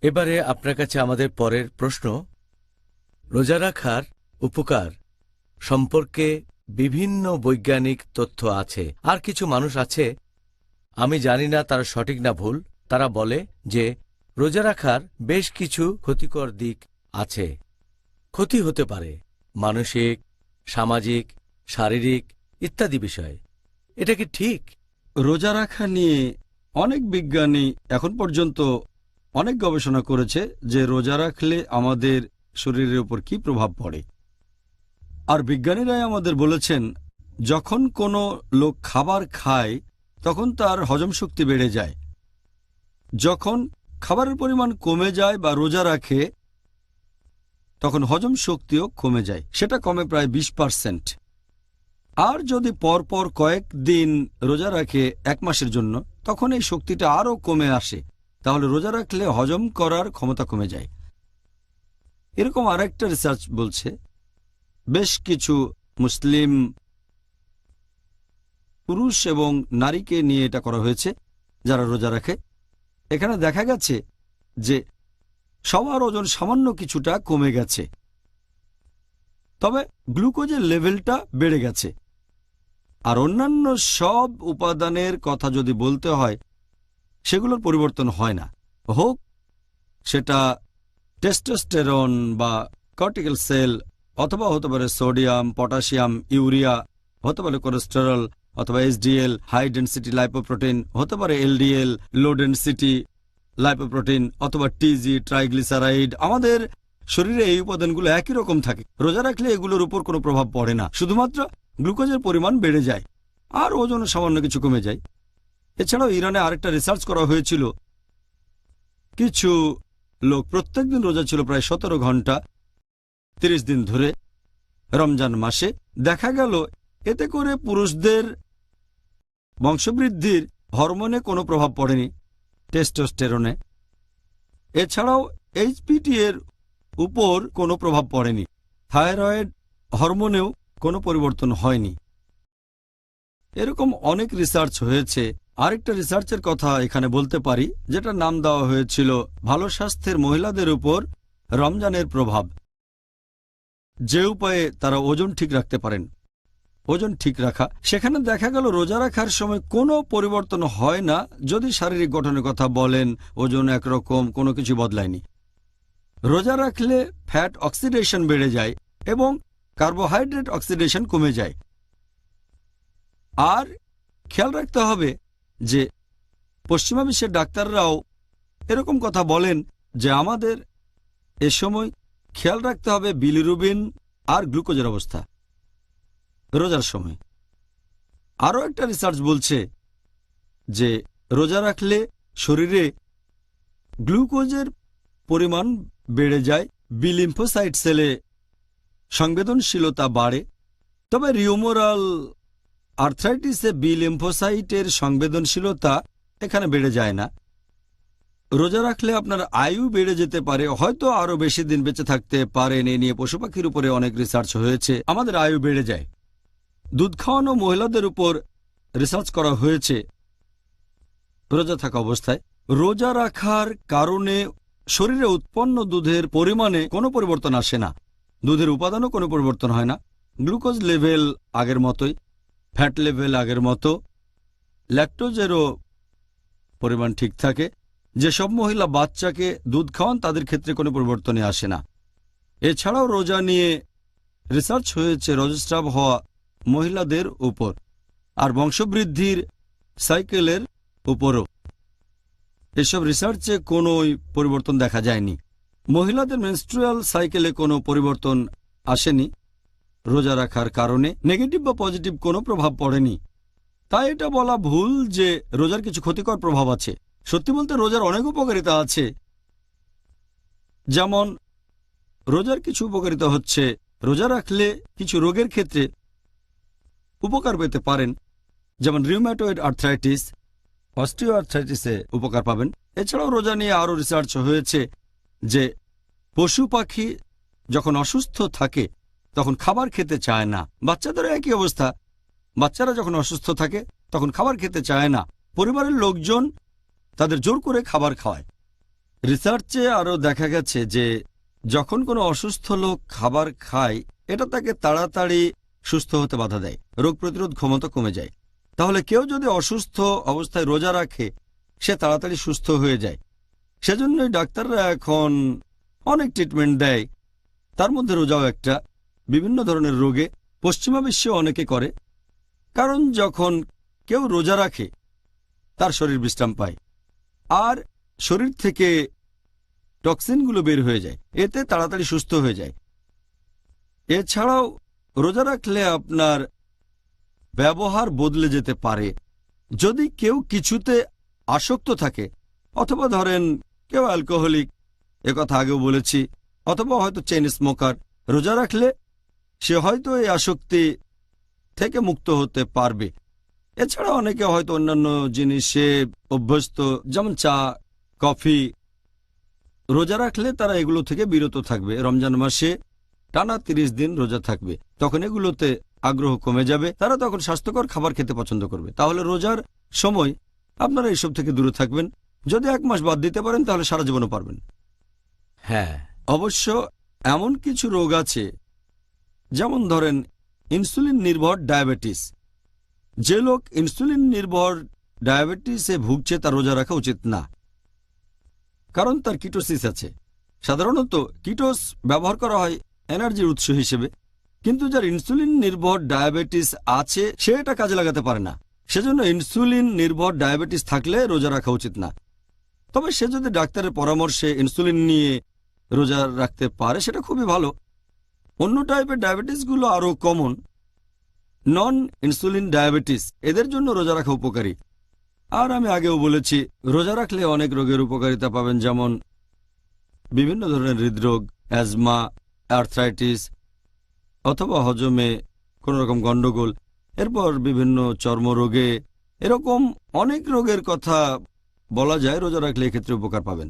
এবারে আপনার কাছে আমাদের পরের প্রশ্ন, রোজা রাখার উপকার সম্পর্কে বিভিন্ন বৈজ্ঞানিক তথ্য আছে। আর কিছু মানুষ আছে, আমি জানি না তারা সঠিক না ভুল, তারা বলে যে রোজা রাখার বেশ কিছু ক্ষতিকর দিক আছে। ক্ষতি হতে পারে মানসিক, সামাজিক, শারীরিক ইত্যাদি বিষয়। এটা কি ঠিক? রোজা রাখা নিয়ে অনেক বিজ্ঞানী এখন পর্যন্ত অনেক গবেষণা করেছে যে রোজা রাখলে আমাদের শরীরের উপর কি প্রভাব পড়ে। আর বিজ্ঞানীরাই আমাদের বলেছেন, যখন কোনো লোক খাবার খায় তখন তার হজম শক্তি বেড়ে যায়। যখন খাবারের পরিমাণ কমে যায় বা রোজা রাখে তখন হজম শক্তিও কমে যায়, সেটা কমে প্রায় 20%। আর যদি পরপর কয়েকদিন রোজা রাখে 1 মাসের জন্য, তখন এই শক্তিটা আরও কমে আসে। তাহলে রোজা রাখলে হজম করার ক্ষমতা কমে যায়। এরকম আরেকটা রিসার্চ বলছে, বেশ কিছু মুসলিম পুরুষ এবং নারীকে নিয়ে এটা করা হয়েছে যারা রোজা রাখে। এখানে দেখা গেছে যে সবার ওজন সামান্য কিছুটা কমে গেছে, তবে গ্লুকোজের লেভেলটা বেড়ে গেছে। আর অন্যান্য সব উপাদানের কথা যদি বলতে হয়, সেগুলোর পরিবর্তন হয় না। হোক সেটা টেস্টোস্টেরন বা কর্টিক্যাল সেল, অথবা হতে পারে সোডিয়াম, পটাশিয়াম, ইউরিয়া, হতে পারে কোলেস্টেরল, অথবা এইচডিএল হাই ডেন্সিটি লাইপোপ্রোটিন, হতে পারে এলডিএল লো ডেন্সিটি লাইপোপ্রোটিন, অথবা টিজি ট্রাইগ্লিসারাইড। আমাদের শরীরে এই উপাদানগুলো একই রকম থাকে। রোজা রাখলে এগুলোর উপর কোনো প্রভাব পড়ে না, শুধুমাত্র গ্লুকোজের পরিমাণ বেড়ে যায় আর ওজন সামান্য কিছু কমে যায়। এছাড়াও ইরানে আরেকটা রিসার্চ করা হয়েছিল। কিছু লোক প্রত্যেকদিন রোজা ছিল প্রায় 17 ঘন্টা 30 দিন ধরে রমজান মাসে। দেখা গেল এতে করে পুরুষদের বংশবৃদ্ধির হরমোনে কোনো প্রভাব পড়েনি, টেস্টোস্টেরনে। এছাড়াও এইচপিটি এর উপর কোনো প্রভাব পড়েনি, থাইরয়েড হরমোনেও কোনো পরিবর্তন হয়নি। এরকম অনেক রিসার্চ হয়েছে। আরেকটা রিসার্চের কথা এখানে বলতে পারি, যেটা নাম দেওয়া হয়েছিল ভালো স্বাস্থ্যের মহিলাদের উপর রমজানের প্রভাব, যে উপায়ে তারা ওজন ঠিক রাখতে পারেন। ওজন ঠিক রাখা, সেখানে দেখা গেল রোজা রাখার সময় কোনো পরিবর্তন হয় না। যদি শারীরিক গঠনের কথা বলেন, ওজন একরকম, কোনো কিছু বদলায়নি। রোজা রাখলে ফ্যাট অক্সিডেশন বেড়ে যায় এবং কার্বোহাইড্রেট অক্সিডেশন কমে যায়। আর খেয়াল রাখতে হবে যে পশ্চিমা বিশ্বের ডাক্তাররাও এরকম কথা বলেন যে আমাদের এ সময় খেয়াল রাখতে হবে বিলিরুবিন আর গ্লুকোজের অবস্থা রোজার সময়। আরও একটা রিসার্চ বলছে যে রোজা রাখলে শরীরে গ্লুকোজের পরিমাণ বেড়ে যায়, বি লিম্ফোসাইট সেলে সংবেদনশীলতা বাড়ে। তবে রিউমোরাল আর্থ্রাইটিসে বি লিম্ফোসাইটের সংবেদনশীলতা এখানে বেড়ে যায় না। রোজা রাখলে আপনার আয়ু বেড়ে যেতে পারে, হয়তো আরও বেশি দিন বেঁচে থাকতে পারেন। এ নিয়ে পশু পাখির উপরে অনেক রিসার্চ হয়েছে। আমাদের আয়ু বেড়ে যায়। দুধ খাওয়ানো মহিলাদের উপর রিসার্চ করা হয়েছে রোজা থাকা অবস্থায়। রোজা রাখার কারণে শরীরে উৎপন্ন দুধের পরিমাণে কোনো পরিবর্তন আসে না, দুধের উপাদানও কোনো পরিবর্তন হয় না। গ্লুকোজ লেভেল আগের মতোই, ফ্যাট লেভেল আগের মতো, ল্যাকটোজেরও পরিমাণ ঠিক থাকে। যেসব মহিলা বাচ্চাকে দুধ খাওয়ান তাদের ক্ষেত্রে কোনো পরিবর্তনই আসে না। এছাড়াও রোজা নিয়ে রিসার্চ হয়েছে রজস্রাব হওয়া মহিলাদের উপর আর বংশবৃদ্ধির সাইকেলের উপরও। এসব রিসার্চে কোনো পরিবর্তন দেখা যায়নি। মহিলাদের মেনস্ট্রুয়াল সাইকেলে কোনো পরিবর্তন আসেনি। রোজা রাখার কারণে নেগেটিভ বা পজিটিভ কোনো প্রভাব পড়েনি। তাই এটা বলা ভুল যে রোজার কিছু ক্ষতিকর প্রভাব আছে। সত্যি বলতে রোজার অনেক উপকারিতা আছে। যেমন রোজার কিছু উপকারিতা হচ্ছে, রোজা রাখলে কিছু রোগের ক্ষেত্রে উপকার পেতে পারেন, যেমন রিউম্যাটয়েড আর্থ্রাইটিস, অস্টিও আর্থ্রাইটিসে উপকার পাবেন। এছাড়াও রোজা নিয়ে আরও রিসার্চ হয়েছে যে পশু পাখি যখন অসুস্থ থাকে তখন খাবার খেতে চায় না। বাচ্চাদেরও একই অবস্থা, বাচ্চারা যখন অসুস্থ থাকে তখন খাবার খেতে চায় না। পরিবারের লোকজন তাদের জোর করে খাবার খাওয়ায়। রিসার্চে আরও দেখা গেছে যে যখন কোনো অসুস্থ লোক খাবার খায় এটা তাকে তাড়াতাড়ি সুস্থ হতে বাধা দেয়, রোগ প্রতিরোধ ক্ষমতা কমে যায়। তাহলে কেউ যদি অসুস্থ অবস্থায় রোজা রাখে সে তাড়াতাড়ি সুস্থ হয়ে যায়। সেজন্যই ডাক্তাররা এখন অনেক ট্রিটমেন্ট দেয়, তার মধ্যে রোজাও একটা। বিভিন্ন ধরনের রোগে পশ্চিমা বিশ্বে অনেকে করে, কারণ যখন কেউ রোজা রাখে তার শরীর বিশ্রাম পায় আর শরীর থেকে টক্সিনগুলো বের হয়ে যায়, এতে তাড়াতাড়ি সুস্থ হয়ে যায়। এছাড়াও রোজা রাখলে আপনার ব্যবহার বদলে যেতে পারে। যদি কেউ কিছুতে আসক্ত থাকে, অথবা ধরেন কেউ অ্যালকোহলিক, একথা আগেও বলেছি, অথবা হয়তো চেইন স্মোকার, রোজা রাখলে সে হয়তো এই আসক্তি থেকে মুক্ত হতে পারবে। এছাড়া অনেকে হয়তো অন্যান্য জিনিসে অভ্যস্ত, যেমন চা, কফি, রোজা রাখলে তারা এগুলো থেকে বিরত থাকবে। রমজান মাসে টানা 30 দিন রোজা থাকবে, তখন এগুলোতে আগ্রহ কমে যাবে, তারা তখন স্বাস্থ্যকর খাবার খেতে পছন্দ করবে। তাহলে রোজার সময় আপনারা এইসব থেকে দূরে থাকবেন। যদি 1 মাস বাদ দিতে পারেন তাহলে সারা জীবনও পারবেন। হ্যাঁ, অবশ্য এমন কিছু রোগ আছে, যেমন ধরেন ইনসুলিন নির্ভর ডায়াবেটিস। যে লোক ইনসুলিন নির্ভর ডায়াবেটিসে ভুগছে তার রোজা রাখা উচিত না, কারণ তার কিটোসিস আছে। সাধারণত কিটোস ব্যবহার করা হয় এনার্জির উৎস হিসেবে, কিন্তু যার ইনসুলিন নির্ভর ডায়াবেটিস আছে সে এটা কাজে লাগাতে পারে না। সেজন্য ইনসুলিন নির্ভর ডায়াবেটিস থাকলে রোজা রাখা উচিত না। তবে সে যদি ডাক্তারের পরামর্শে ইনসুলিন নিয়ে রোজা রাখতে পারে সেটা খুবই ভালো। অন্য টাইপের ডায়াবেটিসগুলো আরও কমন, নন ইনসুলিন ডায়াবেটিস, এদের জন্য রোজা রাখা উপকারী। আর আমি আগেও বলেছি রোজা রাখলে অনেক রোগের উপকারিতা পাবেন, যেমন বিভিন্ন ধরনের হৃদরোগ, অ্যাজমা, আর্থ্রাইটিস, অথবা হজমে কোনো রকম গণ্ডগোল, এরপর বিভিন্ন চর্মরোগে, এরকম অনেক রোগের কথা বলা যায়। রোজা রাখলে এক্ষেত্রে উপকার পাবেন।